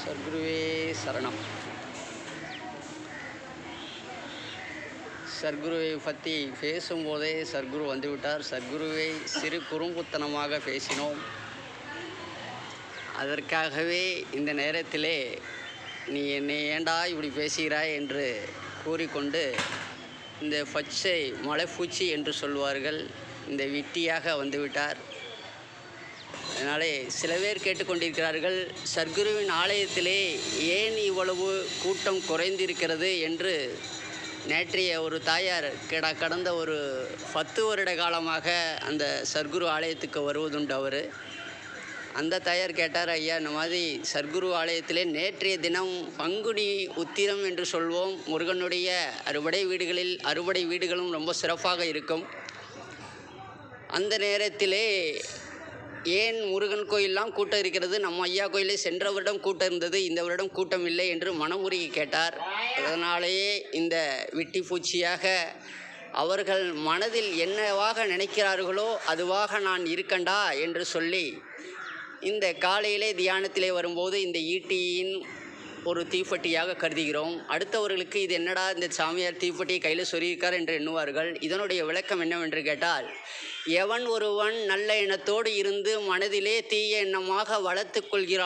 சர்க்குருவே சரணம். சர்க்குருவை பற்றி பேசும்போதே சர்க்குரு வந்துவிட்டார். சர்க்குருவை சிறு குறும்புத்தனமாக பேசினோம். அதற்காகவே இந்த நேரத்திலே நீ என்னை ஏண்டா இப்படி பேசுகிறாய் என்று கூறிக்கொண்டு இந்த பச்சை மலைப்பூச்சி என்று சொல்வார்கள், இந்த விட்டியாக வந்துவிட்டார். அதனாலே சில பேர் கேட்டுக்கொண்டிருக்கிறார்கள், சர்க்குருவின் ஆலயத்திலே ஏன் இவ்வளவு கூட்டம் குறைந்திருக்கிறது என்று. நேற்றைய ஒரு தாயார் கடந்த ஒரு 10 வருட காலமாக அந்த சர்க்குரு ஆலயத்துக்கு வருவதுண்டு. அவர் அந்த தாயார் கேட்டார், ஐயா இந்த மாதிரி சர்க்குரு ஆலயத்திலே நேற்றைய தினம் பங்குனி உத்திரம் என்று சொல்வோம், முருகனுடைய அறுபடை வீடுகளும் ரொம்ப சிறப்பாக இருக்கும். அந்த நேரத்திலே ஏன் முருகன் கோயிலெலாம் கூட்டம் இருக்கிறது, நம்ம ஐயா கோயிலே சென்ற வருடம் கூட்டம் இருந்தது, இந்த வருடம் கூட்டம் இல்லை என்று மனமுருகி கேட்டார். அதனாலேயே இந்த விட்டி பூச்சியாக அவர்கள் மனதில் என்னவாக நினைக்கிறார்களோ அதுவாக நான் இருக்கண்டா என்று சொல்லி இந்த காலையிலே தியானத்திலே வரும்போது இந்த ஈட்டியின் ஒரு தீப்பெட்டியாக கருதுகிறோம். அடுத்தவர்களுக்கு இது என்னடா இந்த சாமியார் தீப்பெட்டியை கையில் சொருகியிருக்கார் என்று எண்ணுவார்கள். இதனுடைய விளக்கம் என்னவென்று கேட்டால், எவன் ஒருவன் நல்ல எண்ணத்தோடு இருந்து மனதிலே தீய எண்ணமாக வளர்த்து கொள்கிறான்